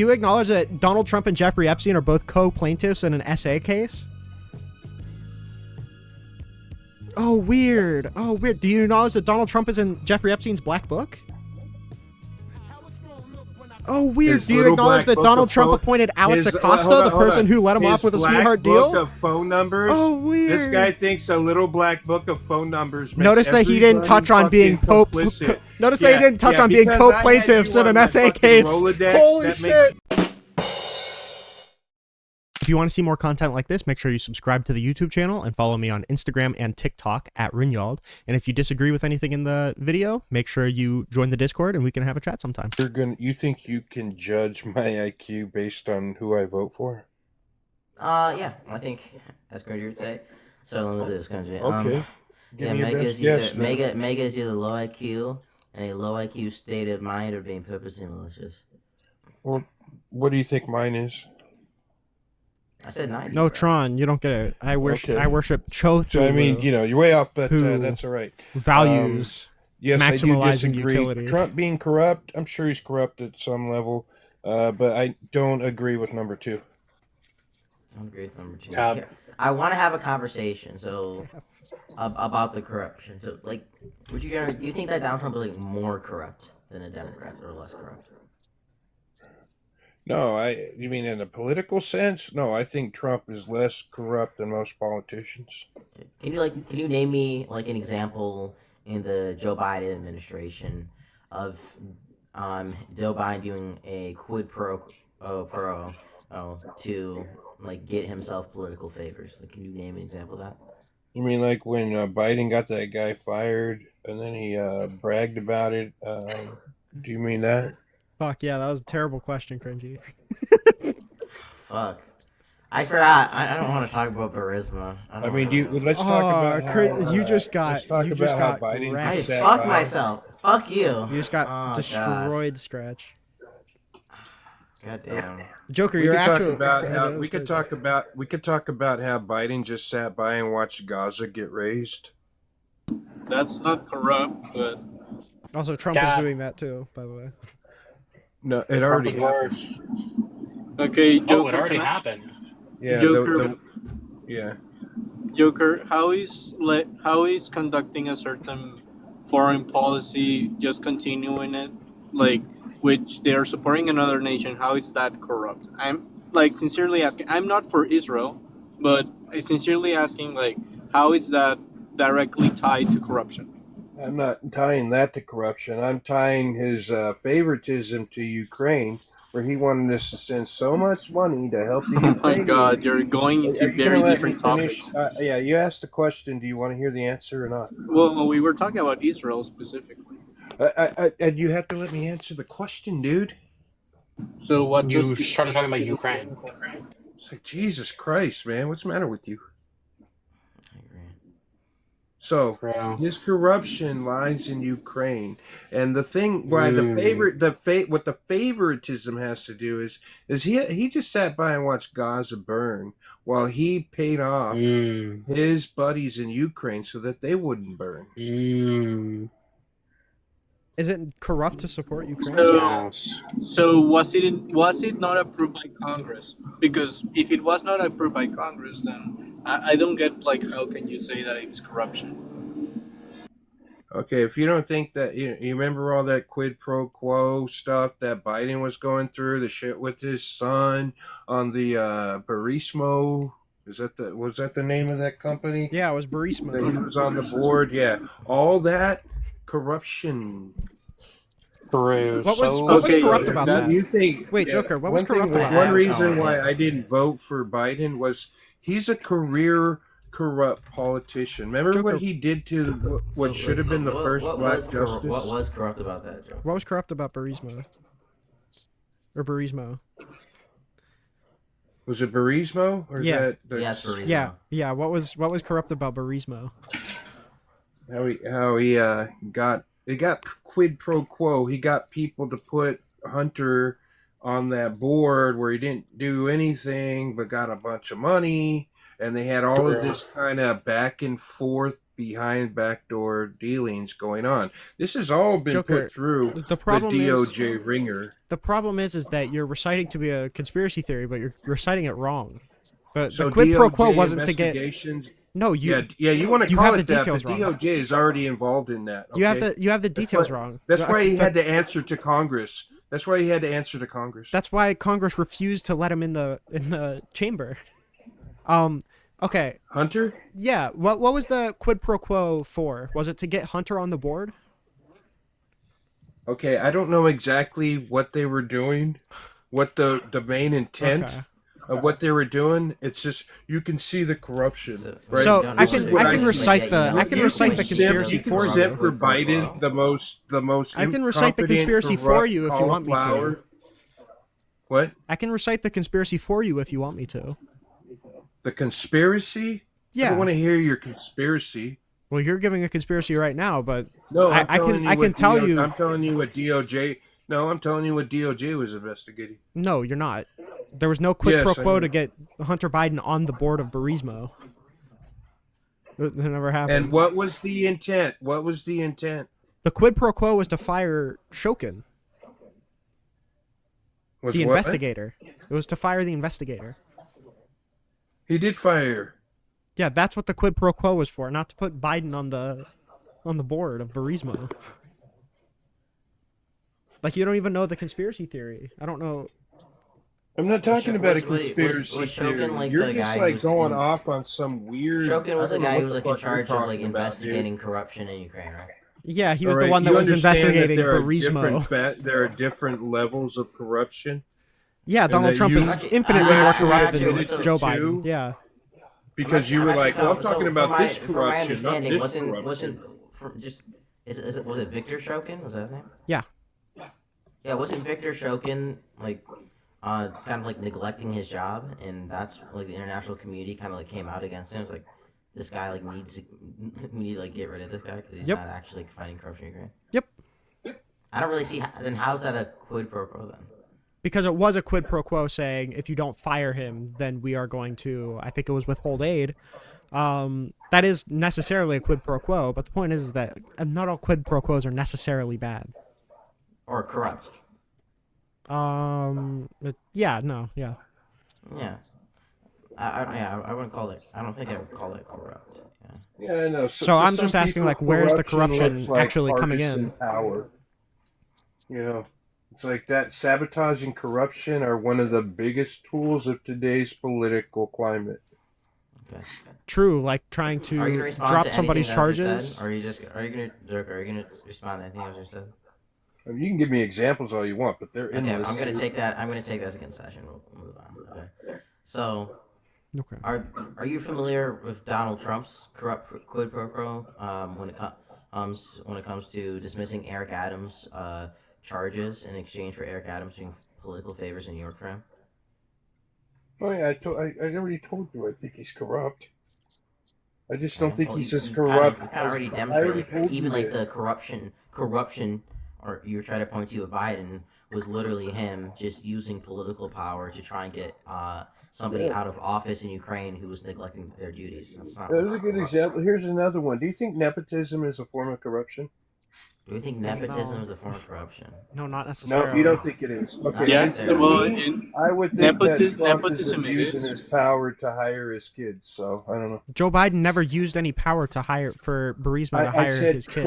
Do you acknowledge that Donald Trump and Jeffrey Epstein are both co-plaintiffs in an SA case? Oh, weird. Oh, weird. Do you acknowledge that Donald Trump is in Jeffrey Epstein's black book? Oh, weird. His Do you acknowledge that Donald Trump appointed Alex Acosta, the person who let him off with a sweetheart deal? Book of phone numbers. Oh, weird. This guy thinks a little black book of phone numbers makes Notice that he didn't touch on being Notice that he didn't touch on being co-plaintiffs in an SA case. Holy shit. If you want to see more content like this, make sure you subscribe to the YouTube channel and follow me on Instagram and TikTok at Rinyald. And if you disagree with anything in the video, make sure you join the Discord and we can have a chat sometime. You think you can judge my IQ based on who I vote for? Yeah, I think that's what you would say. So let me do this country. Okay. Yeah, Mega is either low IQ and a low IQ state of mind or being purposely malicious. Well, what do you think mine is? I said 90. No, bro. Tron, you don't get it. I worship Cho. So I mean, you know, you're way off, but that's all right. Values. Yes, maximalizing I do disagree. Utility. Trump being corrupt, I'm sure he's corrupt at some level, but I don't agree with number 2. I don't agree with number 2. Yeah. I want to have a conversation, so about the corruption. So, like, do you think that Donald Trump is like more corrupt than the Democrats or less corrupt? No, you mean in a political sense? No, I think Trump is less corrupt than most politicians. Can you name me like an example in the Joe Biden administration of Joe Biden doing a quid pro to like get himself political favors? Like, can you name an example of that? You mean like when Biden got that guy fired and then he bragged about it? Do you mean that? Fuck yeah, that was a terrible question, Cringy. Fuck. I forgot. I don't want to talk about Burisma. Let's talk about how, you just got Biden. I fucked myself. Fuck you. You just got destroyed, God. Scratch. God damn. Joker, we could talk about how Biden just sat by and watched Gaza get raised. That's not corrupt, but also Trump is doing that too, by the way. No, it already happened. Okay, Joker, it already happened. Yeah, Joker. Yeah. Joker, how is conducting a certain foreign policy, just continuing it, like which they are supporting another nation? How is that corrupt? I'm like sincerely asking. I'm not for Israel, but I sincerely asking like, how is that directly tied to corruption? I'm not tying that to corruption. I'm tying his favoritism to Ukraine, where he wanted us to send so much money to help the Ukraine. Oh my God, you're going into very different topics. Yeah, you asked the question. Do you want to hear the answer or not? Well, we were talking about Israel specifically. And you have to let me answer the question, dude. So what? You started talking about Ukraine. It's like, Jesus Christ, man. What's the matter with you? So his corruption lies in Ukraine, and the thing why what the favoritism has to do is he just sat by and watched Gaza burn while he paid off his buddies in Ukraine so that they wouldn't burn. Is it corrupt to support Ukraine? So was it not approved by Congress? Because if it was not approved by Congress, then I don't get like how can you say that it's corruption? Okay, if you don't think that you remember all that quid pro quo stuff that Biden was going through, the shit with his son on the Burisma. Was that the name of that company? Yeah, it was Burisma. That he was on the board. Yeah, all that corruption. What was corrupt about that? You think? Wait, Joker. What was corrupt about that? One reason why I didn't vote for Biden was he's a career corrupt politician. Remember Joker. What he did to what should have been the first black justice? What was corrupt about that, Joker? What was corrupt about Burisma? Or Burisma? Was it Burisma? Or yeah. Yes, Burisma. Yeah. What was corrupt about Burisma? How he got quid pro quo. He got people to put Hunter on that board where he didn't do anything but got a bunch of money, and they had all of this kind of back and forth behind backdoor dealings going on. This has all been Joker, put through the problem DOJ ringer. The problem is that you're reciting to be a conspiracy theory, but you're reciting it wrong. The So quid pro quo DOJ wasn't to get. No, you. Yeah, you want to you call have it the that, details but wrong. DOJ is already involved in that. Okay? You have the details wrong. That's why he had to answer to Congress. That's why he had to answer to Congress. That's why Congress refused to let him in the chamber. Okay. Hunter? Yeah. What was the quid pro quo for? Was it to get Hunter on the board? Okay, I don't know exactly what they were doing, what the main intent of what they were doing. It's just you can see the corruption. Right? So I can recite the conspiracy for you. For Biden the most. I can recite the conspiracy for you if you want me to. What? I can recite the conspiracy for you if you want me to. The conspiracy? Yeah. I don't want to hear your conspiracy. Well, you're giving a conspiracy right now, but no, I can tell you. I'm telling you what DOJ. No, I'm telling you what DOJ was investigating. No, you're not. There was no quid pro quo to get Hunter Biden on the board of Burisma. That never happened. And what was the intent? What was the intent? The quid pro quo was to fire Shokin. The investigator. It was to fire the investigator. He did fire. Yeah, that's what the quid pro quo was for, not to put Biden on the board of Burisma. Like, you don't even know the conspiracy theory. I don't know. I'm not talking about a conspiracy theory. Like You're just like going off on some weird. Shokin was the guy who was like in charge of like investigating corruption in Ukraine, right? Yeah, he was the one that was investigating Burisma. There are different levels of corruption. Yeah, Donald Trump is infinitely more corrupt than Joe Biden. Yeah. Because you were like, well, I'm talking about this corruption, not this corruption. Was it Victor Shokin? Was that his name? Yeah. Yeah, wasn't Victor Shokin like kind of like neglecting his job, and that's like the international community kind of like came out against him. It's like this guy like we need to like get rid of this guy because he's not actually like, fighting corruption in Ukraine. Yep. I don't really see then how's that a quid pro quo then? Because it was a quid pro quo saying if you don't fire him, then we are going to, I think it was withhold aid. That is necessarily a quid pro quo, but the point is that not all quid pro quos are necessarily bad. Or corrupt. Yeah. Yeah. I wouldn't call it. I don't think I would call it corrupt. Yeah, I know. So I'm just asking, like, where's the corruption actually coming in? Power. You know, it's like that sabotage and corruption are one of the biggest tools of today's political climate. Okay. True, like trying to drop somebody's charges. Or are you gonna respond to anything I just said? I mean, you can give me examples all you want, but they're endless. Okay, I'm gonna take that as a concession. We'll move on. Okay. So, are you familiar with Donald Trump's corrupt quid pro quo when it comes to dismissing Eric Adams' charges in exchange for Eric Adams doing political favors in New York for him? Oh yeah, I already told you. I think he's corrupt. I just don't think he's as corrupt. Kind of already demonstrated. Even like the corruption, or you were trying to point to with Biden was literally him just using political power to try and get somebody out of office in Ukraine who was neglecting their duties. That's a good example. Here's another one. Do you think nepotism is a form of corruption? Do you think nepotism is a form of corruption? No, not necessarily. No, you don't think it is. Okay. Yes, well, I would think that Trump is abusing his power to hire his kids. So I don't know. Joe Biden never used any power to hire for Burisma to hire his kid.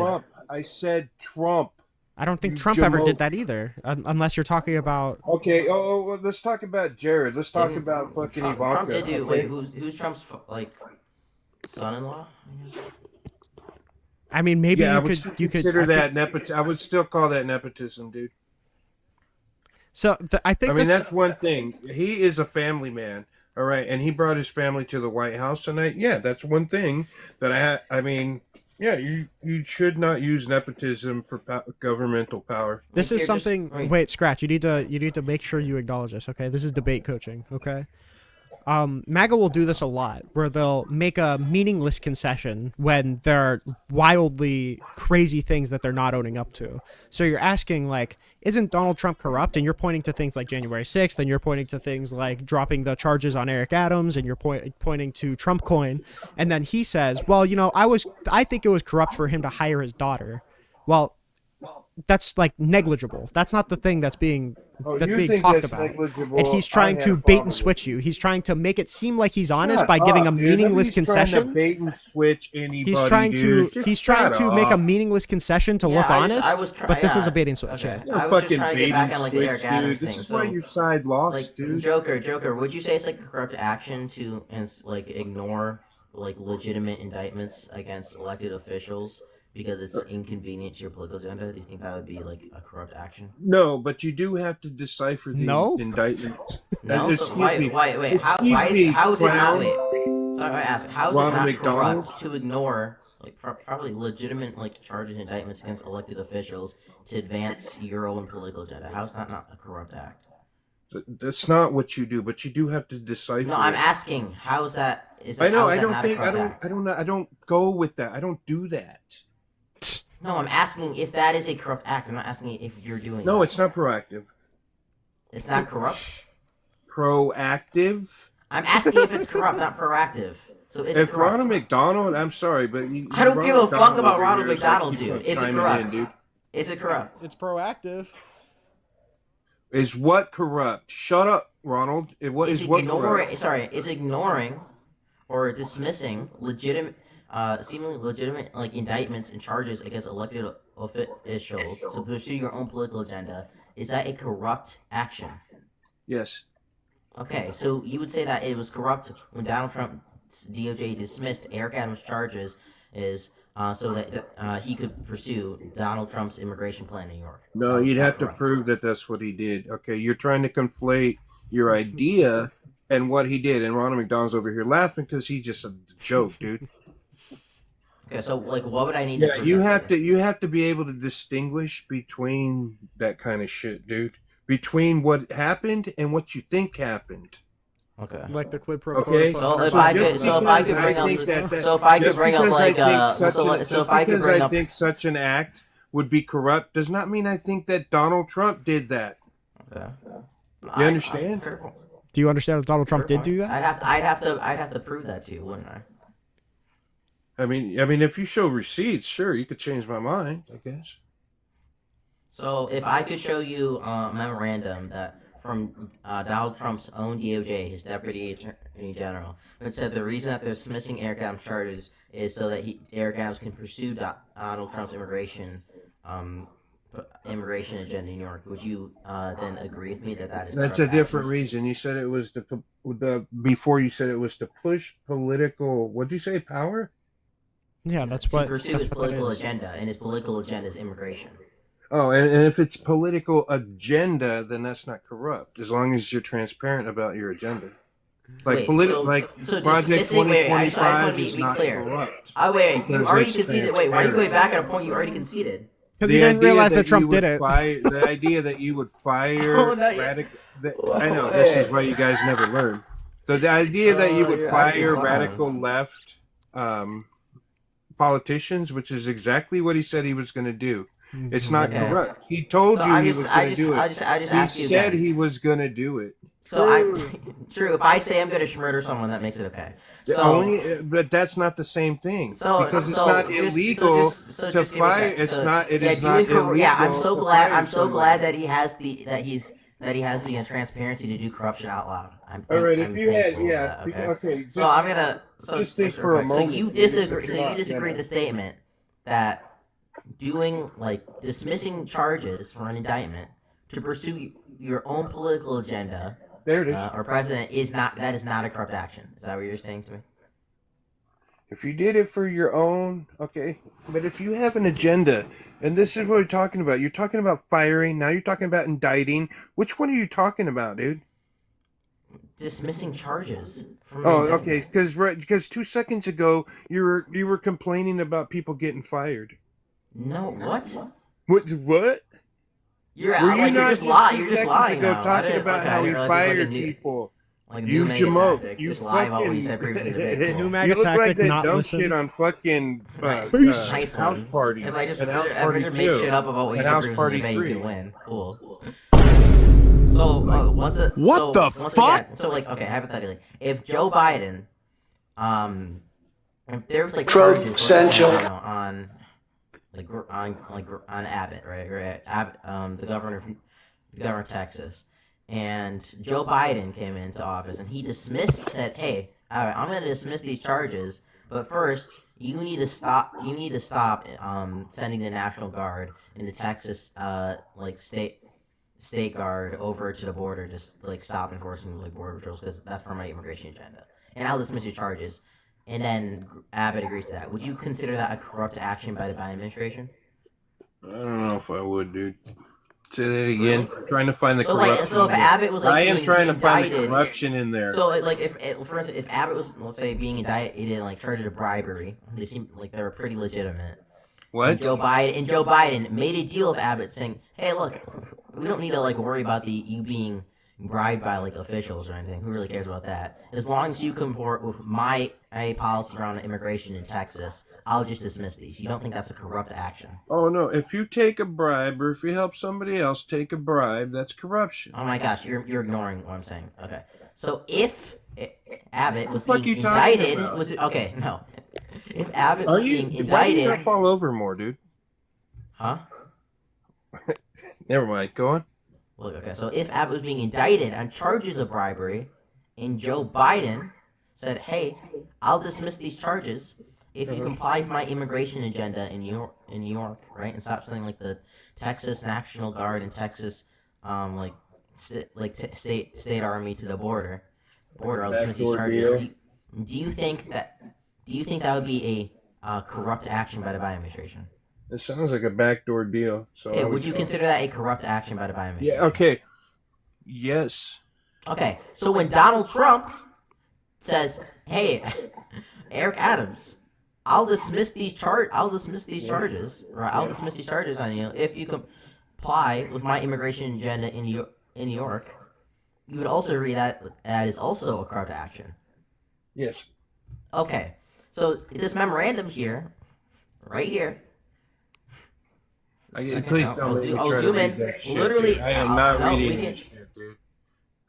I said Trump. I don't think Trump ever did that either, unless you're talking about. Okay. Well, let's talk about Jared. Let's talk about fucking Ivanka. Trump did do. Wait, who's Trump's like son-in-law? I mean, maybe you could consider that nepotism. I would still call that nepotism, dude. So I think. I mean, that's one thing. He is a family man, all right, and he brought his family to the White House tonight. Yeah, that's one thing that I mean, yeah, you should not use nepotism for governmental power. This is something. Wait, Scratch. You need to make sure you acknowledge this. Okay, this is debate coaching. Okay. MAGA will do this a lot, where they'll make a meaningless concession when there are wildly crazy things that they're not owning up to. So you're asking, like, isn't Donald Trump corrupt? And you're pointing to things like January 6th, and you're pointing to things like dropping the charges on Eric Adams, and you're pointing to Trump coin. And then he says, well, I think it was corrupt for him to hire his daughter. Well, that's like negligible. That's not the thing that's being talked about. And he's trying to bait and switch you. He's trying to make it seem like he's honest by giving a meaningless concession. Bait and switch anybody, he's trying to make a meaningless concession to look honest. But this is a bait and switch. Okay. You're fucking bait and switch, dude. This is why your side lost, dude. Joker, would you say it's like a corrupt action to ignore like legitimate indictments against elected officials because it's inconvenient to your political agenda? Do you think that would be like a corrupt action? No, but you do have to decipher the indictments. No, so wait. How is it not? Wait. Sorry, I ask. How is it not corrupt to ignore like probably legitimate like charges and indictments against elected officials to advance your own political agenda? How is that not a corrupt act? That's not what you do, but you do have to decipher. No, I'm asking. How is that? I know. I don't go with that. I don't do that. No, I'm asking if that is a corrupt act. I'm not asking if you're doing. No, that. It's not proactive. It's not corrupt. Proactive. I'm asking if it's corrupt, not proactive. So is it corrupt? Ronald McDonald, I'm sorry, but I don't give a fuck about Ronald McDonald, dude. Is it corrupt? Is it corrupt? It's proactive. Is what corrupt? Shut up, Ronald. Is ignoring or dismissing seemingly legitimate like indictments and charges against elected officials to pursue your own political agenda, is that a corrupt action? Yes. Okay, so you would say that it was corrupt when Donald Trump's DOJ dismissed Eric Adams' charges so that he could pursue Donald Trump's immigration plan in New York. No, you'd have to prove that that's what he did. Okay, you're trying to conflate your idea and what he did, and Ronald McDonald's over here laughing because he's just a joke, dude. Okay, so like, what would I need? to you have to be able to distinguish between that kind of shit, dude. Between what happened and what you think happened. Okay. Like the quid pro quo. Okay. So if I think such an act would be corrupt does not mean I think that Donald Trump did that. Okay. You understand? Do you understand that Donald Trump did do that? I'd have to prove that to you, wouldn't I? I mean, if you show receipts, sure, you could change my mind, I guess. So if I could show you a memorandum that from Donald Trump's own DOJ, his deputy attorney general, that said the reason that they're dismissing Eric Adams' charges is so that Eric Adams can pursue Donald Trump's immigration agenda in New York, would you then agree with me that is? That's a different reason. You said it was before you said it was to push political. What did you say? Power? Yeah, that's to what. pursue that's his what political that is. agenda, and his political agenda is immigration. Oh, and if it's political agenda, then that's not corrupt, as long as you're transparent about your agenda. Like so Project 2025 is not clear. corrupt. Oh wait, you already conceded. Wait, why are you going back at a point you already conceded? Because you didn't realize that Trump did it. The idea that you would fire radical... I know, this is why you guys never learn. So the idea that you would fire radical left politicians, which is exactly what he said he was going to do. It's not corrupt. He told you he was going to do it. He said he was going to do it. So true. If I say I'm going to murder someone, that makes it okay. But that's not the same thing. Because it's not illegal to fire. It's not illegal. Yeah, I'm so glad that he has the transparency to do corruption out loud. All right, if you had, okay. So I'm gonna just think for a moment. So you disagree with the statement that dismissing charges for an indictment to pursue your own political agenda, there it is, or president is not a corrupt action. Is that what you're saying to me? If you did it for your own, okay, but if you have an agenda, and this is what we're talking about, you're talking about firing, now you're talking about indicting. Which one are you talking about, dude? Dismissing charges. Okay, because 2 seconds ago you were complaining about people getting fired. No, what? What? You're just lying. You're just lying now. Talking about how we fired people. Like You new jamoke. tactic. You Just lie about what you said fucking. previously. To New cool. mag You look like tactic, that not dumb listen. shit on fucking Nice House one. Party If I just and House ever Party make 2 shit up about what you and said House previously, Party then you 3. can win. Cool. So once again, so like okay, hypothetically, if Joe Biden, if there was like charges let's say, on on Abbott, right, Abbott, the governor of Texas, and Joe Biden came into office and he said, hey, Abbott, I'm going to dismiss these charges, but first you need to stop sending the National Guard and the Texas state guard over to the border to like stop enforcing like border patrols because that's part of my immigration agenda, and I'll dismiss your charges. And then Abbott agrees to that. Would you consider that a corrupt action by the Biden administration? I don't know if I would, dude. Say that again. Trying to find the So corruption. like, so if Abbott was like I am being trying to find indicted, the corruption in there. So like, for instance, if Abbott was, let's say, being indicted and like charged with bribery, they seem like they were pretty legitimate. What? And Joe Biden made a deal with Abbott, saying, "Hey, look, we don't need to like worry about you being bribed by like officials or anything. Who really cares about that? As long as you comport with my policy around immigration in Texas, I'll just dismiss these. You don't think that's a corrupt action?" Oh no! If you take a bribe or if you help somebody else take a bribe, that's corruption. Oh my gosh, you're ignoring what I'm saying. Okay, so if Abbott was What the fuck being you talking indicted, about? was it okay? No, if Abbott was being Why do you indicted, not fall over more, dude? huh? Never mind. Go on. Look, okay, so if Abbott was being indicted on charges of bribery, and Joe Biden said, "Hey, I'll dismiss these charges if you comply with my immigration agenda in New York, right, and stop sending like the Texas National Guard and Texas, state army to the border, I'll dismiss these charges." Do you think that would be a corrupt action by the Biden administration? It sounds like a backdoor deal. So Okay, would you consider that a corrupt action by the Biden administration? Yeah. Okay. Yes. Okay, so when Donald Trump says, "Hey, Eric Adams, I'll dismiss these charges, or I'll dismiss these charges on you if you comply with my immigration agenda in New York," you would also read that is also a corrupt action. Yes. Okay, so this memorandum here, right here. Please don't let me I'll try to zoom read in. that shit, Literally, dude. I am not no, reading we that shit, dude.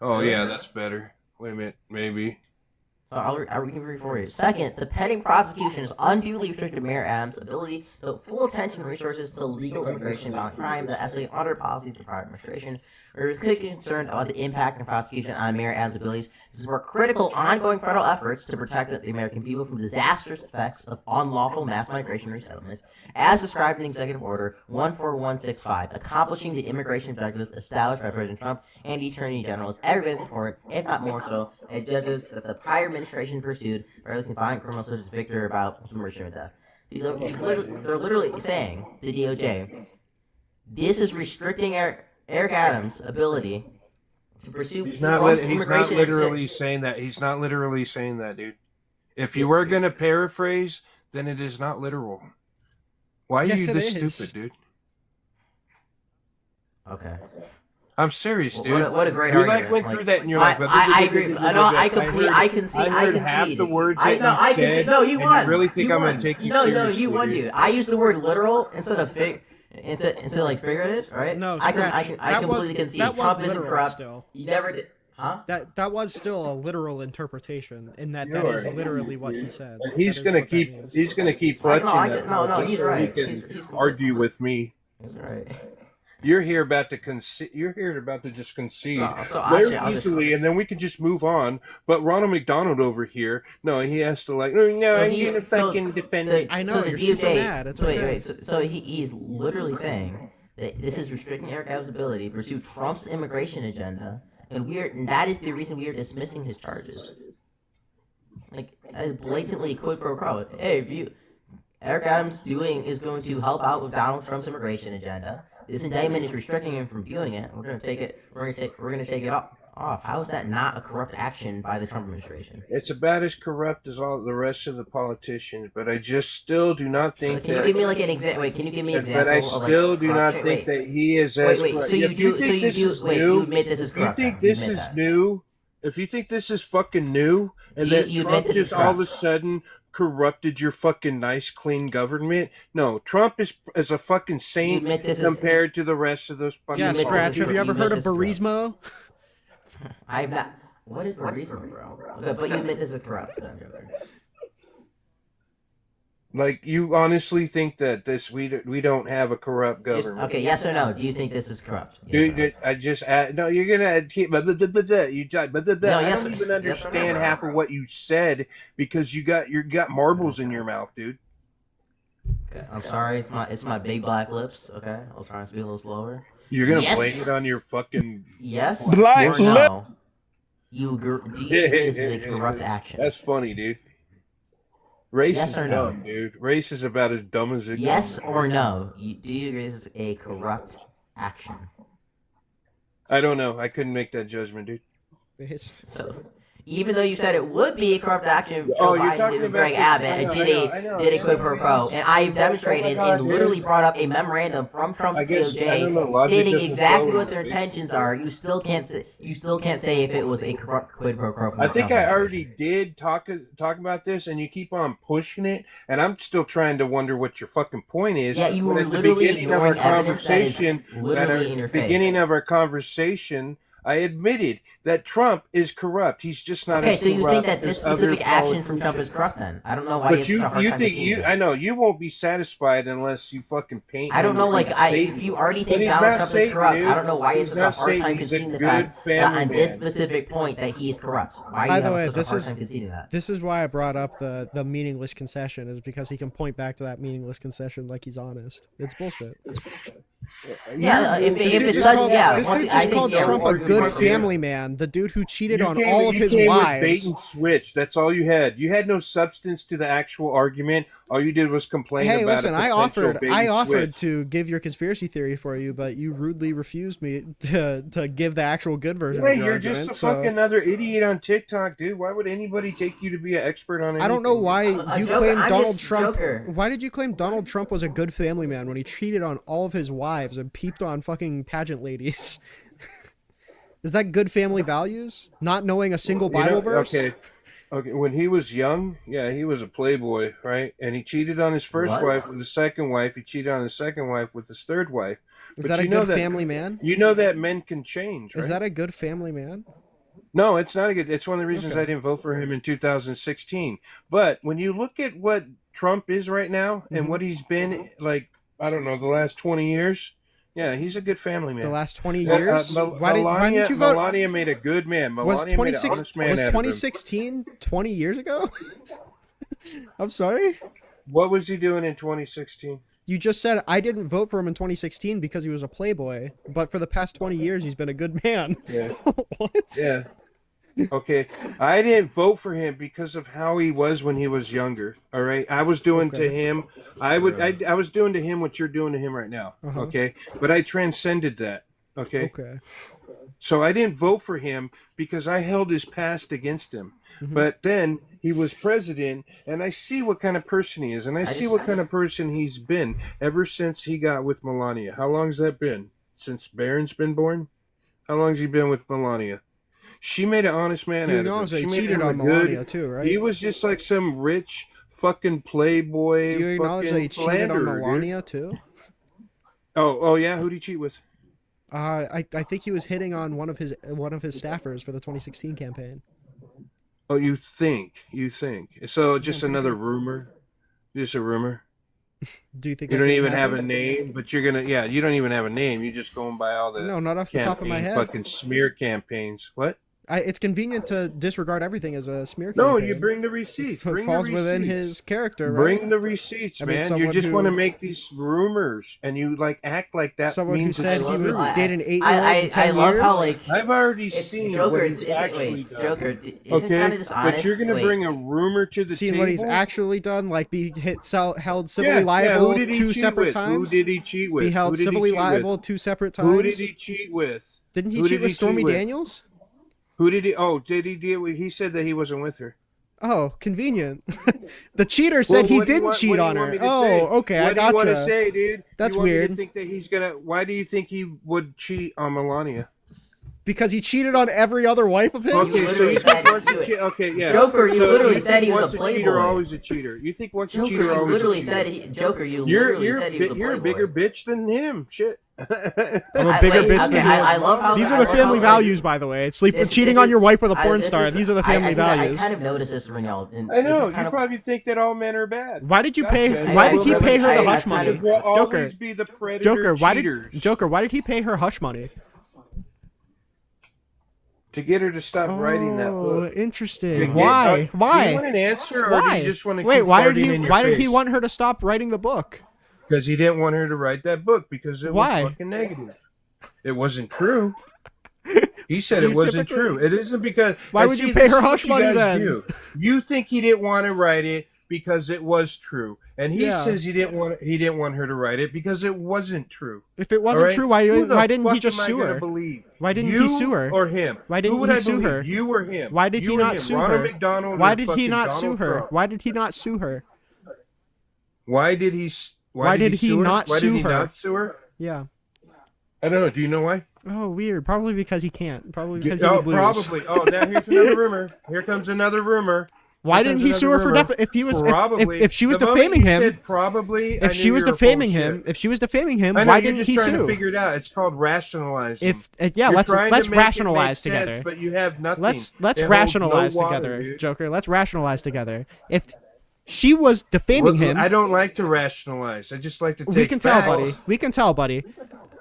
Oh yeah, that's better. Wait a minute, maybe. I'll read for you. Second, the pending prosecution has unduly restricted Mayor Adams' ability to devote full attention and resources to legal immigration and violent crime that escalate other policies of the private administration. We're particularly concerned about the impact of prosecution on Mayor Adams' abilities to support critical ongoing federal efforts to protect the American people from disastrous effects of unlawful mass migration and resettlement, as described in Executive Order 14165, accomplishing the immigration objectives established by President Trump and the Attorney General is every bit as important, if not more so, objectives that the prior administration pursued by releasing violent criminals such as Victor about murder and death. They're literally saying, the DOJ, this is restricting Eric Adams' ability to pursue He's not literally saying that. He's not literally saying that, dude. If you were gonna paraphrase, then it is not literal. Why are you this stupid, dude? Okay. I'm serious, dude. What a great argument. argument. You went through that and you're like, I agree. No, I concede. I heard half the words that you said. No, you won. You really think I'm gonna take you seriously? No, you won, dude. I used the word literal instead of figurative, right? No, I completely concede. Trump isn't corrupt. Still. You never did. Huh? That was still a literal interpretation, in that is literally what he said. And he's gonna keep clutching that. No, he's right. He can argue with me. He's right. You're here about to concede. You're here about to just concede very easily, and then we can just move on. But Ronald McDonald over here, no, he has to like, no, I'm gonna fucking defend it. I know you're super mad. It's okay. So he's literally saying that this is restricting Eric Adams' ability to pursue Trump's immigration agenda, and that is the reason we are dismissing his charges. Like, blatantly quid pro quo. Hey, if Eric Adams is going to help out with Donald Trump's immigration agenda. This indictment is restricting him from doing it. We're gonna take it off. How is that not a corrupt action by the Trump administration? It's about as corrupt as all the rest of the politicians, but I just still do not think Can you give me like an example? Wait, can you give me an example? But I still do not think that he is as. Wait. So you admit this is corrupt? You think this is new? If you think this is fucking new and You- that you Trump admit this just is all of a corrupt. sudden corrupted your fucking nice, clean government, no, Trump is a fucking You saint admit this is. compared to the rest of those fucking Yeah, admit this Scratch. is Have you corrupt. ever You heard of admit this is Burismo? I've not. What is Burismo, bro? Okay, but you admit this is corrupt, then, Joker. Like, you honestly think that we don't have a corrupt Just, government? okay, yes or no? Do you think this is corrupt? Yes or no? Dude, I just no. You're gonna keep you. No, I yes don't or- even yes or understand no. half of what you said because you got marbles in your mouth, dude. Okay, I'm sorry. It's my big black lips. Okay, I'll try to be a little slower. You're gonna Yes. blame it on your fucking. Yes Black or no? Do you think this is a corrupt action? That's funny, dude. Race Yes is or no? dumb, dude. Race is about as dumb as it Yes goes. or no? Do you agree this is a corrupt action? I don't know. I couldn't make that judgment, dude. Based. So, even though you said it would be a corrupt action, Joe Oh, you're Biden talking did with about Greg this- Abbott I and know, did I know, a yeah, quid pro quo, and I've demonstrated and literally brought up a memorandum from Trump's I guess- I don't know, DOJ logic stating doesn't exactly flow what their in intentions are. You still can't say if it was a corrupt quid pro quo. From I the think Trump I already administration. did talk about this, and you keep on pushing it, and I'm still trying to wonder what your fucking point is. Yeah, you But were at the literally beginning of our ignoring evidence that is conversation, literally in your face. beginning of our conversation, I admitted that Trump is corrupt. He's just not Okay, as so you think corrupt that this as other specific action from politicians. Trump is corrupt? Then I don't know why you But have such a hard you time think conceding that. I know you won't be satisfied unless you fucking paint. I don't him know, like like, Satan. if you already But think he's Donald not Trump is Satan, corrupt, dude. I don't know why you have He's such a not hard Satan. time He's a conceding the good fact that family on this man. specific point that he's corrupt. Why By do the you way, have such a this hard is- time conceding that? This is why I brought up the meaningless concession, is because he can point back to that meaningless concession like he's honest. It's bullshit. Yeah, if This it dude just does, called, yeah. this once- dude I just think called you're Trump a arguing good with him. family man, the dude who cheated You on came- all of you his came with bait wives. and switch. That's all you had. You had no substance to the actual argument. All you did was complain Hey, about listen, a I potential offered bait and switch. to give your conspiracy theory for you, but you rudely refused me to give the actual good version Hey, of your you're argument. just a So fucking other idiot on TikTok, dude. Why would anybody take you to be an expert on anything? I don't know why you Joker, claim I'm Donald just Trump. Joker. Why did you claim Donald Trump was a good family man when he cheated on all of his wives and peeped on fucking pageant ladies? Is that good family values? Not knowing a single Bible verse? Okay. When he was young, yeah, he was a playboy, right? And he cheated on his first Was? wife with his second wife. He cheated on his second wife with his third wife. Is But that a you know good family man? You know that men can change, right? Is that a good family man? No, it's not a good. It's one of the reasons Okay. I didn't vote for him in 2016. But when you look at what Trump is right now and Mhm. what he's been like, I don't know, the last 20 years, yeah, he's a good family man. The last 20 years? Mel- why didn't you vote? Melania made a good man. Was Melania made an honest man out of him. 2016 20 years ago? I'm sorry? What was he doing in 2016? You just said I didn't vote for him in 2016 because he was a playboy, but for the past 20 years he's been a good man. Yeah. What? Yeah. Okay. I didn't vote for him because of how he was when he was younger. All right. I was doing to Okay. him. I was doing to him what you're doing to him right now. Uh-huh. Okay. But I transcended that. Okay. Okay. So I didn't vote for him because I held his past against him. Mhm. But then he was president, and I see what kind of person he is, and I see what kind of person he's been ever since he got with Melania. How long's that been? Since Barron's been born? How long's he been with Melania? She made an honest man You out know of him. he She made cheated him a on good- Melania too, right? He was just like some rich fucking playboy. Do you acknowledge that he fucking cheated on philanderer, dude. Melania too? Oh yeah. Who'd he cheat with? I think he was hitting on one of his staffers for the 2016 campaign. Oh, you think? So just another rumor? Just a rumor? Do you think You that don't didn't even have a happen? name, but you're gonna. Yeah, you don't even have a name. You're just going by all the No, not off the top of my campaign, head. fucking smear campaigns. What? It's convenient to disregard everything as a smear No, campaign. you bring the receipts. It Bring falls the within receipts. his character, right? Bring the receipts, I mean, man. You someone just who- want to make these rumors, and you like act like that Someone who means said it's he would true. date an 8-year-old I in 10 love years. how like I've already it's seen Joker. what he's Isn't actually wait, done. Joker? Isn't kind Okay, of dishonest. but you're gonna Wait. bring a rumor to the Seen table. what he's actually done, like be held civilly Yeah, liable who did he 2 cheat separate with? times. Who did he cheat with? Be held Who did he civilly cheat with? liable 2 separate times. Who did he cheat with? Didn't he Who cheat did with he Stormy cheat with? Daniels? Who did he? Oh, did he deal with? He said that he wasn't with her. Oh, convenient. The cheater said Well, he what do you didn't want- cheat what do you on want her. me to Oh, say? okay, What I do you want to gotcha. say, dude? That's you want me weird. to think that he's gonna. Why do you think he would cheat on Melania? Because he cheated on every other wife of his? Okay, so literally you said think he once do it. okay, yeah. Joker, you So literally you said think he was once a cheater, playboy. always a cheater. You think once a Joker, cheater, you always literally a cheater. said Joker, you literally said he was a You're a playboy. bigger bitch than him. Shit. I'm a bigger bitch than you. I love how These I are the love family how, values, by the way. this Cheating is- on your wife with a I- porn this star. is- These are the family I values. kind of noticed this, Rinyald. And I this know. is kind You of, probably think that all men are bad. Why did you pay? Gotcha. Why I did he will pay her really- the I hush kind money? of- We'll Joker, always be the predator Joker, cheaters. why did he pay her hush money? To get her to stop writing that Oh, book. interesting. Do Why? you Why? want an answer, or Why? do you just want to Wait, keep why did farting he? in your Why did he face? want her to stop writing the book? Because he didn't want her to write that book because it Why? was fucking negative. It wasn't true. He said You it wasn't typically- true. It isn't because. Why Now, would you see, pay this her is what hush you money guys then? do. You think he didn't want to write it because it was true, and he Yeah. says he didn't want her to write it because it wasn't true. If it wasn't All right? true, why Who the didn't he fuck just am I sue gonna her? Believe? Why didn't you he sue her? or him? Why didn't Who would he I sue believe? her? You or him? Why did You he or not him? sue Ronald her? McDonald Why or did he fucking not Donald sue her? Trump? Why did he not sue her? Why did he? Why did he sue her? not Why sue did he her? not sue her? Yeah. I don't know. Do you know why? Oh, weird. Probably because he can't. Probably because he would lose. Probably. Oh, now here's another rumor. Here comes another rumor. Why Here didn't comes he sue her another for rumor. if he was Probably. if she was The moment defaming you him? said probably. I If she knew was you were defaming full him, shit. if she was defaming him, I know, why you're didn't just he trying to sue? figure it out. It's called rationalizing. If yeah, You're let's trying to make it make rationalize sense, together. but you have nothing. Let's It holds rationalize no water, together, dude. Joker. Let's rationalize together. If she was defaming him, I don't like to rationalize. I just like to take we can tell, facts. buddy. We can tell, buddy.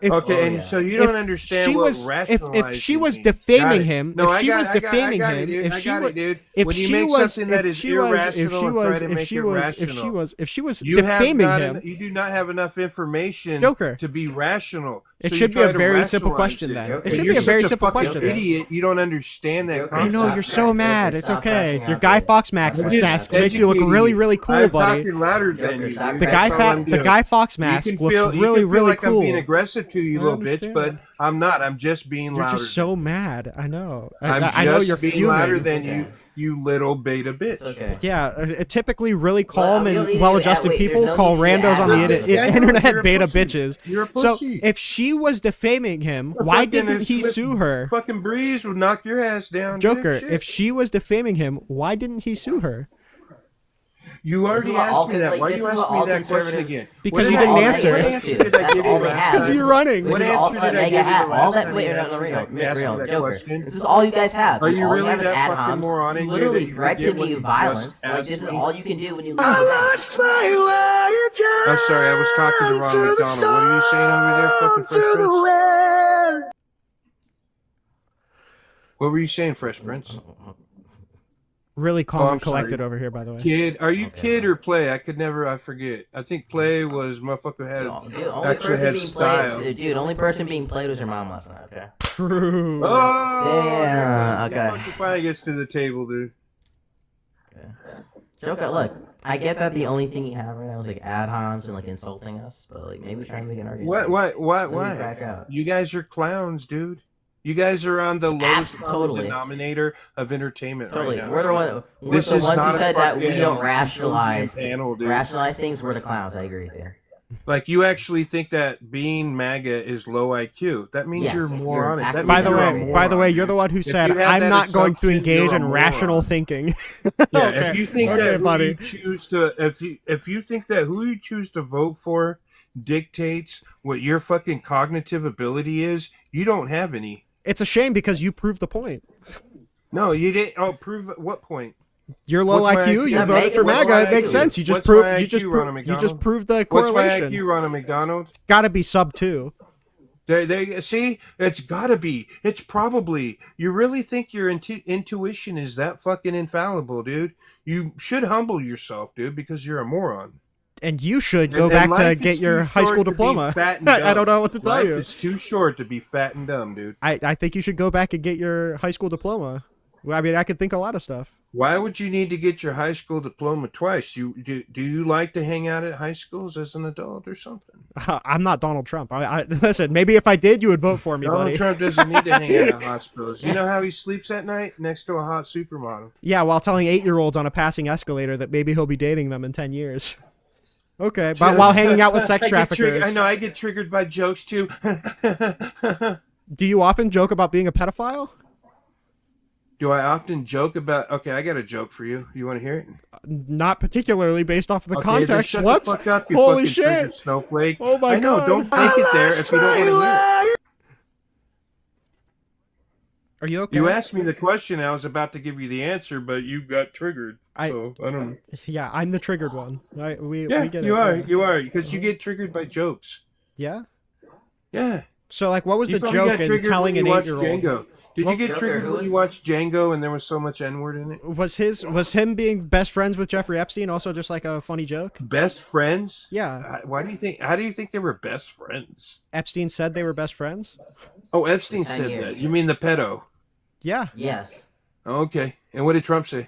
If, Okay, and yeah. so you if don't understand she what was if rationalizing she was means. defaming Got it. him, No, if I she got was it, I got it, defaming I got it, him, dude. if I she got was it, dude. if When you she make was something that if is she was if irrational she and try was to if make she it was if she rational. was if she was You have defaming not him, you do not have enough information Joker. to be rational. It So should you be a try to very simple rationalize question it. then. Joker. It should You're be a very such simple fucking question then. idiot. You don't understand that Joker, I concept. know you're so mad. It's Stop okay. crashing Your out Guy there. Fox mask I'm just mask makes you look educating really you. really cool, I'm buddy. talking louder than Joker, you. stop dude. The That's all I'm the doing. Guy Fox You mask can looks feel, you really can feel really like I'm being cool. aggressive to you, I little bitch, understand. but I'm not. I'm just being You're louder. just so mad. I know. I'm I know just you're being louder fuming. than you, you little beta bitch. It's okay. Yeah, typically really calm we don't need and to well-adjusted wait, there's people no call need to randos on the add on. Yeah, I know, internet you're a beta pussy. bitches. You're a So pussy. if she was defaming him, why didn't he sue her? Fucking breeze would knock your ass down. Joker, dude. if Shit. she was defaming him, why didn't he sue her? You already This is what asked all me that. con- Why this you is what asked me all that question conservatives- again? Because What you did didn't I- answer. What answer did I That's give you all they last have. time? Because you're running. This What is all answer did I Mega give you hat. the All last that. time Wait, you no, asked no, me Reno, that- you asked me Reno, that Joker. question? This is all you guys have. Are you All really have is that ad fucking homs. moronic, You dude, literally that you threaten forget what me you with just violence. Like asked this is me? all you can do when you lose. I'm sorry, I was talking to Ron McDonald. What are you saying over there, fucking Fresh Prince? What were you saying, Fresh Prince? Really calm Oh, I'm and collected sorry. over here, by the way. Kid, are you kid or play? I forget. I think play was motherfucker had Dude, only actually person had being style. played. Dude, only person being played was your mom last night. Okay. True. Oh, Damn, he okay. fucking finally gets to the table, dude. Joker, look, I get that the only thing you have right now is like ad homs and like insulting us, but like maybe try and make an argument. Why? Crack out. You guys are clowns, dude. You guys are on the lowest common Totally. denominator of entertainment Totally. right now. We're the ones This who is not a said that we fucking don't rationalize panel, dude. rationalize things. We're the clowns. I agree with you. Like you actually think that being MAGA is low IQ. That means Yes, you're you're moronic. That acting By means the you're a way, moron. you're the one who If said you have I'm that not going to assumption, engage you're in a rational moron. thinking. Yeah, Okay. if you think Okay, that who buddy. you choose to if you think that who you choose to vote for dictates what your fucking cognitive ability is, you don't have any. It's a shame because you proved the point. No, you didn't. Oh, prove at what point? You're low What's my IQ. IQ? You Yeah, voted for what's MAGA. my It makes IQ? sense. You just What's my proved. You IQ, just Ronald proved. You McDonald? just proved the What's my correlation. IQ, Ronald McDonald? It's got to be sub 2. They see, it's gotta be. It's probably. You really think your intuition is that fucking infallible, dude? You should humble yourself, dude, because you're a moron. And you should go And back to life is get your too high school short to be diploma. fat and I dumb. don't know what to tell Life you. is too short to be fat and dumb, dude. I think you should go back and get your high school diploma. Well, I mean, I could think a lot of stuff. Why would you need to get your high school diploma twice? Do you like to hang out at high schools as an adult or something? I'm not Donald Trump. Listen, maybe if I did, you would vote for me, Donald buddy. Trump doesn't need to hang out at hospitals. You know how he sleeps at night? Next to a hot supermodel. Yeah, while telling 8-year-olds on a passing escalator that maybe he'll be dating them in 10 years. Okay, but while hanging out with sex I traffickers. know, I get triggered by jokes too. Do you often joke about being a pedophile? Do I often joke about? Okay, I got a joke for you. You want to hear it? Not particularly based off of the Okay, then context. shut What? the fuck up, you Holy fucking triggered shit! snowflake. Oh my I know. God. Don't take it there if you don't want to hear it. Are you okay? You asked me the question. I was about to give you the answer, but you got triggered. I don't know. Yeah, I'm the triggered one. We get it. You are. Yeah. You are because you get triggered by jokes. Yeah. Yeah. So like, what was You the probably got joke in triggered telling when an you watched 8-year-old? Django. Did you get Joker, triggered who when you was- watched Django and there was so much N-word in it? Was him being best friends with Jeffrey Epstein also just like a funny joke? Best friends? Yeah. Why do you think? How do you think they were best friends? Epstein said they were best friends. Oh, Epstein 10 said years. that. You mean the pedo? Yeah. Yes. Okay. And what did Trump say?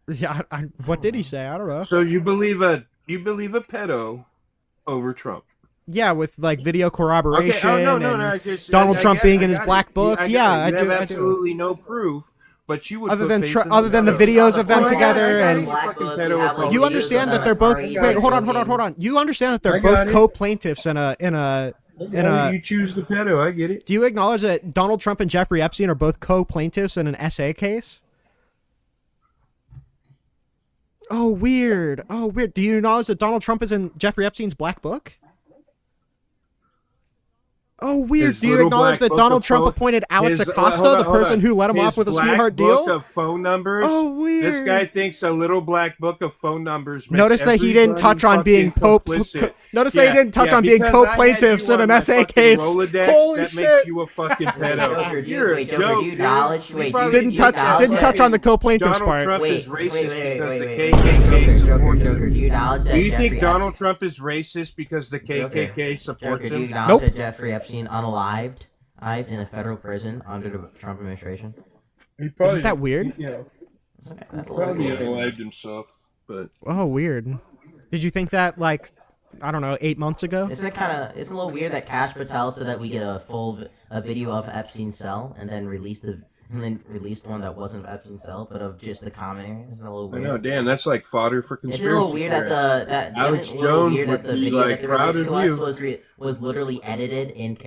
Yeah. What did he say? I don't know. So you believe a pedo over Trump? Yeah, with like video corroboration. Okay. Oh no. and Donald Trump being in his black book. Yeah, I do. have I do. absolutely no proof, but you would Other put than faith tr- in other than the pedo. videos of them Oh my God, together, I got and it. Black fucking book, pedo you have, Republican. like, you videos understand of that them they're both. already Wait, hold on. joking. You understand that they're I got both it. co-plaintiffs in a. You choose the pedo. I get it. Do you acknowledge that Donald Trump and Jeffrey Epstein are both co-plaintiffs in an SA case? Oh, weird. Do you acknowledge that Donald Trump is in Jeffrey Epstein's black book? Oh, weird. His Do you little acknowledge black that book Donald of Trump phone- appointed Alex his- Acosta, hold on, the hold person on. who let him His off with a black sweetheart book deal? of phone numbers. Oh, weird. This guy thinks a little black book of phone numbers. Makes Notice that he didn't touch on being Notice that he didn't touch on being co-plaintiffs in an SA case. Holy that shit. makes you a fucking Joker, pedo. do You're a wait, Joker, joke. do you dude. acknowledge? You Wait, probably Didn't you touch acknowledge on the Donald co-plaintiffs part. Trump Wait, is racist because the wait. KKK Joker, supports Joker, him. do you acknowledge that Do you think Jeffrey Donald Epstein- Trump is racist because the KKK supports Joker, do you him? acknowledge Nope. that Jeffrey Epstein unalived in a federal prison under the Trump administration? Isn't that weird? That's a little Probably weird. unalived himself, but Oh, weird. Did you think that, like, I don't know, 8 months ago? Isn't it a little weird that Cash Patel said that we get a video of Epstein's cell and then released one that wasn't of Epstein's cell but of just the common area? Isn't that a little I weird? know, damn, that's like fodder for It's conspiracy. a little weird that Alex isn't it a little Jones weird would that the be, video like, that they proud released to of us you. was literally edited in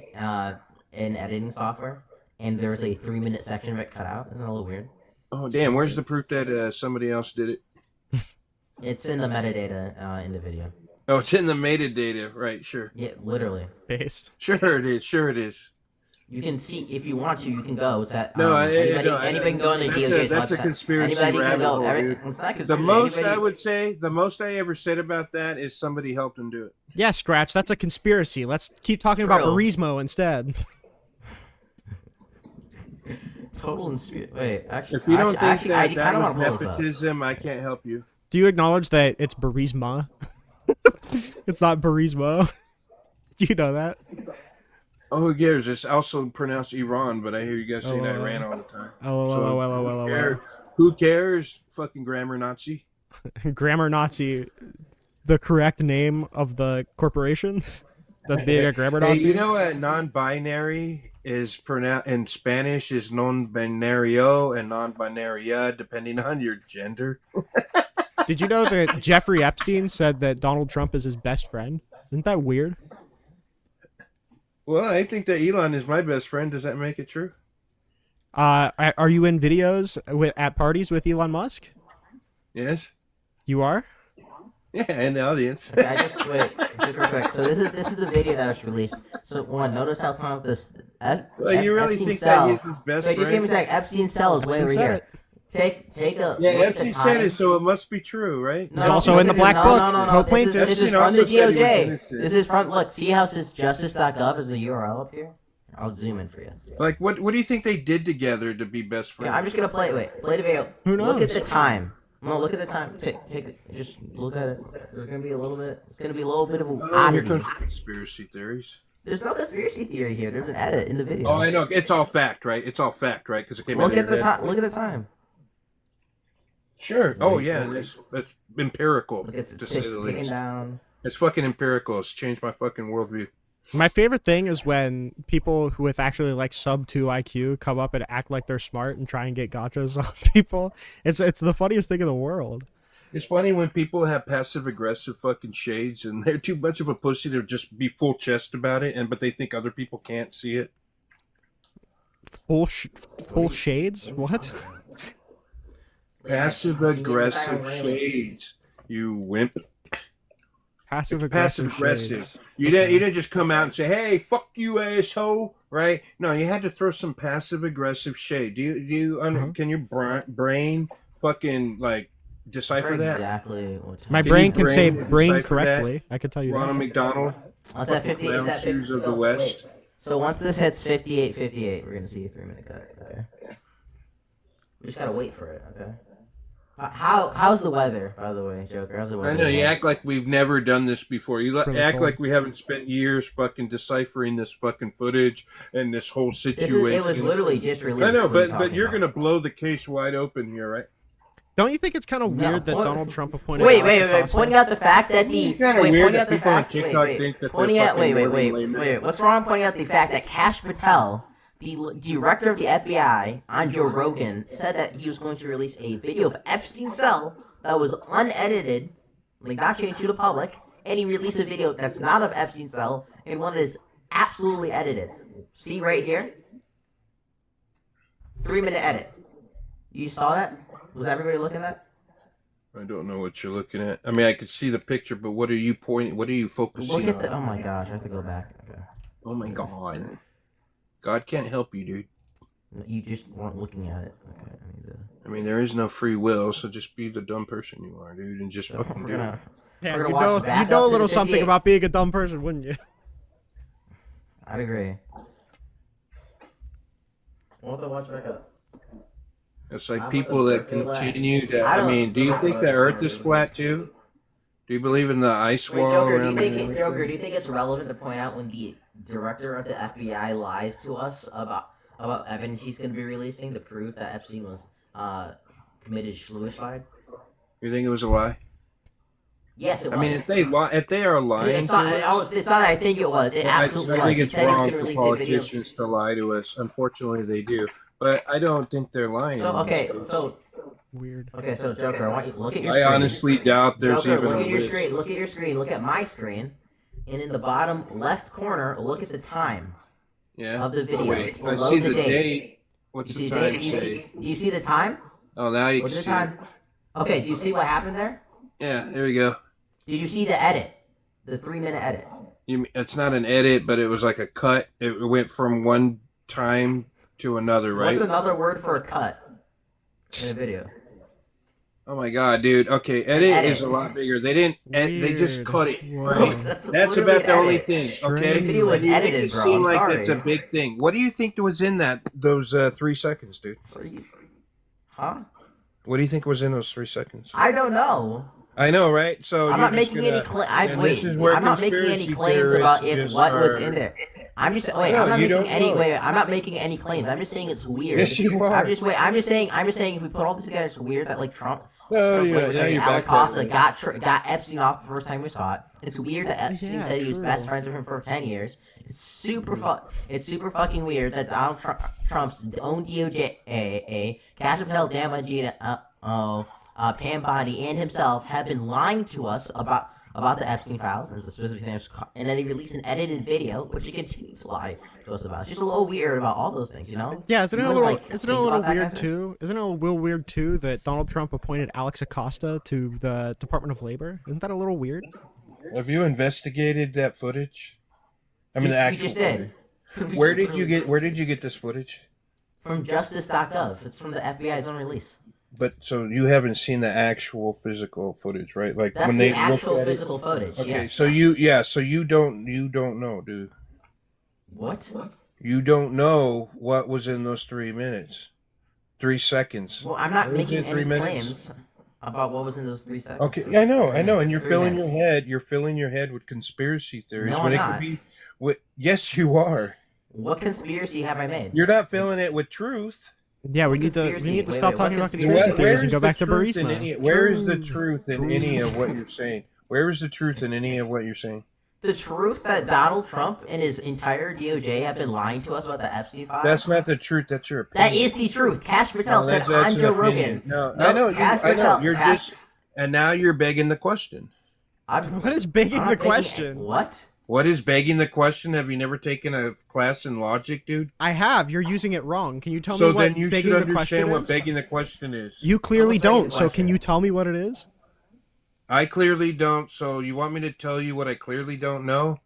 editing software, and there was a 3-minute section of it cut out. Isn't that a little weird? Oh, damn, where's the proof that somebody else did it? It's in the metadata in the video. Oh, it's in the metadata, right? Sure, Yeah, literally. Based. sure it is. You can see if you want to. You can go. It's at No, anybody can go on the DOJ's that's website. a conspiracy Anybody can rabbit go. hole, dude. It's not The conspiracy. most I Anybody- would say, the most I ever said about that is somebody helped him do it. Yeah, Scratch, that's a conspiracy. Let's keep talking about True. Burismo instead. Total wait, actually, If you don't think actually, I that kind of was want to pull this up. nepotism, I can't help you. Do you acknowledge that it's Burisma? It's not Burismo. Do you know that? Oh, who cares? It's also pronounced Iran, but I hear you guys saying Iran all the time. Who cares? Fucking grammar Nazi. Grammar Nazi, the correct name of the corporation that's being a grammar Hey, Nazi. you know what non-binary is pronounced in Spanish is non-binario and non-binaria, depending on your gender. Did you know that Jeffrey Epstein said that Donald Trump is his best friend? Isn't that weird? Well, I think that Elon is my best friend. Does that make it true? Are you in videos at parties with Elon Musk? Yes. You are? Yeah, in the audience. Okay, just real quick. So this is the video that was released. So one, notice how some of this. Well, you really Epstein's think cell, that he's his best Wait, just give me a friend? sec. Epstein's cell is way Epstein over said here. it. Take a Yeah, look at Epstein the said time. it, so it must be true, right? It's also in the black book, co-plaintiff. This is Epstein from the also said he was DOJ. innocent. This is from. Look, see how it says justice.gov is the URL up here. I'll zoom in for you. Like, what do you think they did together to be best friends? Yeah, I'm just gonna play the video. Who Look at knows? the time. No, look at the time. Just look at it. There's gonna be a little bit. It's gonna be a little bit of a Oh, here oddity. comes conspiracy theories. There's no conspiracy theory here. There's an edit in the video. Oh, I know. It's all fact, right? It's all fact, right? Because it came out Look of at your the head. time. Look at the time. Sure. Oh, yeah. That's empirical. Look, it's to say the ticking least. down. It's fucking empirical. It's changed my fucking worldview. My favorite thing is when people who with actually like sub 2 IQ come up and act like they're smart and try and get gotchas on people. It's the funniest thing in the world. It's funny when people have passive aggressive fucking shades and they're too much of a pussy to just be full chest about it, but they think other people can't see it. Full shades? What? Passive aggressive shades, you wimp. Passive aggressive. You didn't just come out and say, "Hey, fuck you, asshole," right? No, you had to throw some passive aggressive shade. Can your brain fucking like decipher that? Exactly. My brain can say brain correctly. I can tell you Ronald that. McDonald. It's at 50. It's at 50. Of the West. So once this hits 58, we're gonna see a 3-minute cut. Okay. We just gotta wait for it. Okay. How's the weather, by the way, Joker? How's the weather? I know you act like we've never done this before. You act like we haven't spent years fucking deciphering this fucking footage and this whole situation. It was literally just released. I know, but you're gonna blow the case wide open here, right? Don't you think it's kind of weird that Donald Trump appointed? Wait. Pointing out the fact that the weird that people on TikTok think that pointing out. Wait. What's wrong? Pointing out the fact that Kash Patel, the director of the FBI, on Joe Rogan, said that he was going to release a video of Epstein's cell that was unedited, like not changed to the public, and he released a video that's not of Epstein's cell and one that is absolutely edited. See right here? 3-minute edit. You saw that? Was everybody looking at that? I don't know what you're looking at. I mean, I could see the picture, but what are you pointing? What are you focusing on? Look at the. Oh my gosh! I have to go back. Okay. Oh my god. God can't help you, dude. You just weren't looking at it. Okay. I mean, there is no free will, so just be the dumb person you are, dude, and just fucking do it. Yeah, you know a little something about being a dumb person, wouldn't you? I'd agree. We'll have to watch back up. It's like people that continue to. I mean, do you think the Earth is flat too? Do you believe in the ice wall around the Joker, do you think it's relevant to point out when the director of the FBI lies to us about evidence he's going to be releasing to prove that Epstein was committed suicide? You think it was a lie? Yes, it was. I mean, if they are lying, it's not. I think it was. It absolutely was. I think it's wrong for politicians to lie to us. Unfortunately, they do. But I don't think they're lying. So weird. Okay, so Joker, I want you to look at your screen. I honestly doubt there's Joker, even look a at your list. screen. Look at your screen. Look at my screen, and in the bottom left corner, look at the time. Yeah. Of the video. Wait, I see the date. What's the time say? Do you see the time? Oh, now you What's can the time? Okay, do you see what happened there? Yeah, there we go. Did you see the edit? The 3-minute edit? It's not an edit, but it was like a cut. It went from one time to another, right? What's another word for a cut in a video? Oh my god, dude. Okay, edit is a lot bigger. They didn't. They just cut it. Right? That's about the only thing. Okay, the video was edited, bro. Seem like that's a big thing. What do you think was in those 3 seconds, dude? Huh? What do you think was in those 3 seconds? I don't know. I know, right? So I'm not making any claims. I'm not making any claims about what was in there. I'm just wait. I'm not making any wait. I'm not making any claims. I'm just saying it's weird. Yes, you are. I'm just saying if we put all this together, it's weird that like Trump. Alec Costa got Epstein off the first time we saw it. It's weird that Epstein said he was best friends with him for 10 years. It's super fucking weird that Donald Trump's own DOJ, Kash Patel, Dan Bongino, Pam Bondi, and himself have been lying to us about the Epstein files and the specific things, and then they release an edited video, which he continues to lie to us about. It's just a little weird about all those things, you know? Yeah, isn't it a little weird too? Isn't it a little weird too that Donald Trump appointed Alex Acosta to the Department of Labor? Isn't that a little weird? Have you investigated that footage? I mean, the actual. You just did. Where did you get this footage? From justice.gov. It's from the FBI's own release. But so you haven't seen the actual physical footage, right? Like that's when they the actual physical footage. Okay, yes. so you don't know, dude. What? You don't know what was in those 3 minutes, 3 seconds. Well, I'm not making any claims about what was in those 3 seconds. Okay, I know, and you're filling your head. You're filling your head with conspiracy theories. No, when I'm it not. could be. Yes, you are. What conspiracy have I made? You're not filling it with truth. Yeah, we need to stop talking about conspiracy theories and go back to Burisma. Where is the truth in any of what you're saying? Where is the truth in any of what you're saying? The truth that Donald Trump and his entire DOJ have been lying to us about the Epstein files? That's not the truth. That's your opinion. That is the truth. Kash Patel said on Joe Rogan. No, I know. You're just And now you're begging the question. What is begging the question? What? What is begging the question? Have you never taken a class in logic, dude? I have. You're using it wrong. Can you tell me So what then you begging should the question understand what is? begging the question is. You clearly What's begging don't. the So can question? you tell me what it is? I clearly don't. So you want me to tell you what I clearly don't know?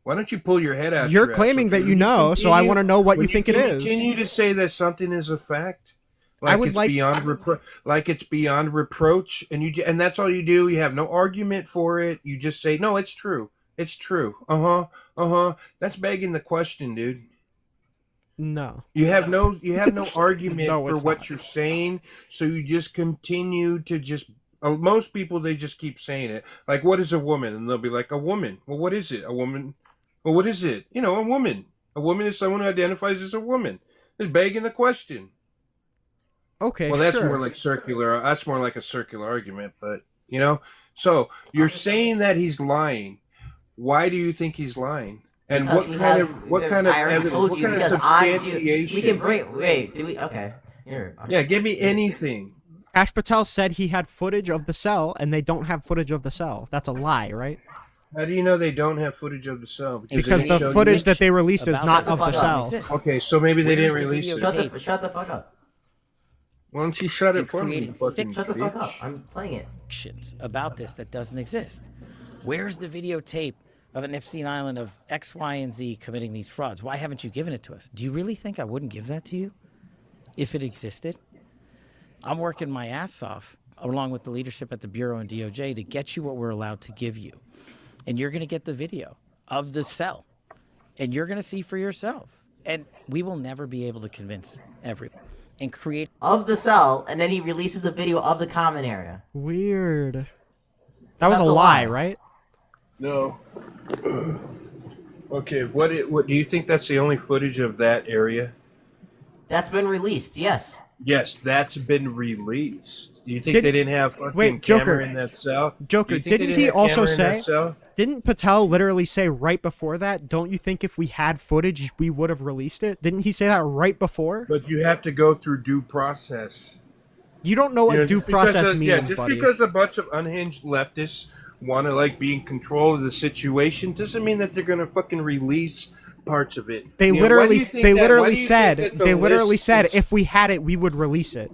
Why don't you pull your head out? You're your ass, claiming okay? that you know, so I want to know what you think it is. Continue to say that something is a fact. Like I would it's like beyond reproach, and that's all you do. You have no argument for it. You just say, "No, it's true. It's true." That's begging the question, dude. No. You have no argument No, for it's what not. you're saying, so you just continue to just. Most people, they just keep saying it. Like, what is a woman? And they'll be like, a woman. Well, what is it? A woman. Well, what is it? You know, a woman. A woman is someone who identifies as a woman. It's begging the question. Okay, Well, that's sure. more like circular. That's more like a circular argument, but you know. So you're saying that he's lying. Why do you think he's lying? And Because what kind of I already evidence? told What you, kind of because substantiation? we can bring. Wait, do we? Okay. Here. Yeah, give me anything. Ash Patel said he had footage of the cell, and they don't have footage of the cell. That's a lie, right? How do you know they don't have footage of the cell? Because they the showed you? footage that they released is About not that of the fuck cell. up. Okay, so maybe they Where's didn't the release video it. Shut the fuck up. Why don't you shut it And for me? create you fucking Shut the fuck bitch? up. I'm playing it. Shit about this that doesn't exist. Where's the videotape of an Epstein Island of X, Y, and Z committing these frauds? Why haven't you given it to us? Do you really think I wouldn't give that to you if it existed? I'm working my ass off along with the leadership at the Bureau and DOJ to get you what we're allowed to give you. And you're going to get the video of the cell. And you're going to see for yourself. And we will never be able to convince everyone. And create Of the cell, and then he releases a video of the common area. Weird. That was a That's a lie, lie. right? No. Okay, what do you think that's the only footage of that area? That's been released, yes. Yes, that's been released. Do you think they didn't have fucking Wait, camera Joker. in that cell? Joker, Do you think they didn't didn't he have also camera in say? that cell? Didn't Patel literally say right before that? Don't you think if we had footage, we would have released it? Didn't he say that right before? But you have to go through due process. You don't know what You know, due just because process means, just buddy. because a bunch of unhinged leftists want to like be in control of the situation doesn't mean that they're going to fucking release parts of it. They You know, why literally, do you think they that- why literally do you think said, that the they literally list said, is- if we had it, we would release it.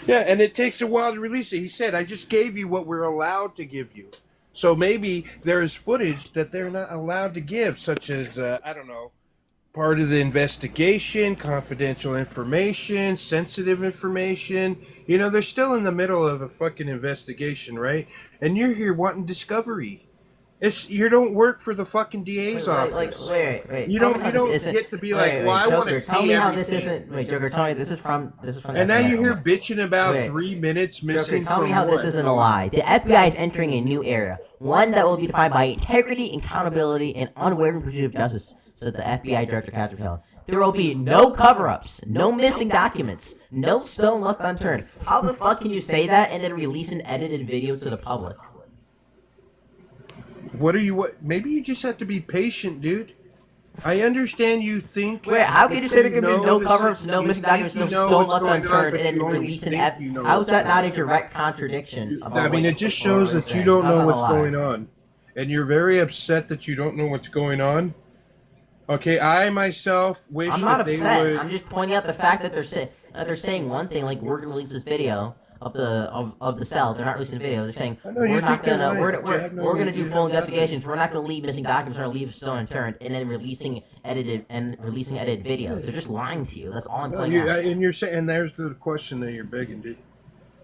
Yeah, and it takes a while to release it. He said, I just gave you what we're allowed to give you. So maybe there is footage that they're not allowed to give, such as, I don't know, part of the investigation, confidential information, sensitive information. You know, they're still in the middle of a fucking investigation, right? And you're here wanting discovery. You don't work for the fucking DA's office. Wait. You Tell don't me how this get isn't- to be wait, like, well, I want to Joker, see tell me how everything. this isn't. Wait, Joker, tell me this is from. And now FBI. you're here bitching about Wait. 3 minutes missing Joker, tell me from how what? this isn't a lie. The FBI is entering a new era, one that will be defined by integrity, accountability, and unwavering pursuit of justice, said the FBI Director Caterpillar. There will be no cover-ups, no missing documents, no stone left unturned. How the fuck can you say that and then release an edited video to the public? Maybe you just have to be patient, dude. I understand you think. Wait, how can you say there can be no the cover-ups, sit- no you missing think documents, no you know stone what's left going on, unturned, but and then you only release an think evidence? you know How what's is that not a going on? direct contradiction? About I mean, what it just people shows are that you saying? don't That's know not a what's lie. going on, and you're very upset that you don't know what's going on. Okay, I myself wish I'm not that they upset. would. I'm just pointing out the fact that they're saying one thing, like we're gonna release this video of the cell. They're not releasing the video. They're saying I know, you we're not think they're gonna lying, but you have no- we're gonna you do have full nothing. investigations. We're not gonna leave missing documents. We're gonna leave stone unturned, and then releasing edited videos. They're just lying to you. That's all I'm pointing out. And you're saying, and there's the question that you're begging, dude.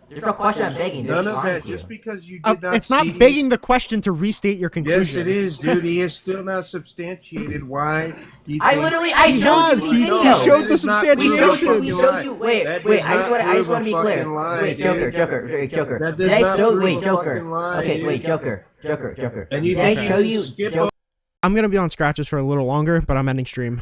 There's no question I'm begging. They're None just of lying that. to you. Just because you did not. It's not see- begging the question to restate your conclusion. Yes, it is, dude. He has still not substantiated why. He I thinks- literally He showed has. you He the video. showed That the is not- substantiation. We showed you. Wait. That I does just not want to prove be a clear. fucking lie, Wait, dude. Joker. That Did does I not show? prove Wait, a Joker. fucking lie, Okay, dude. wait, Joker. And you Did I think show you you? skip Joker, I'm gonna be on scratches for a little longer, but I'm ending stream.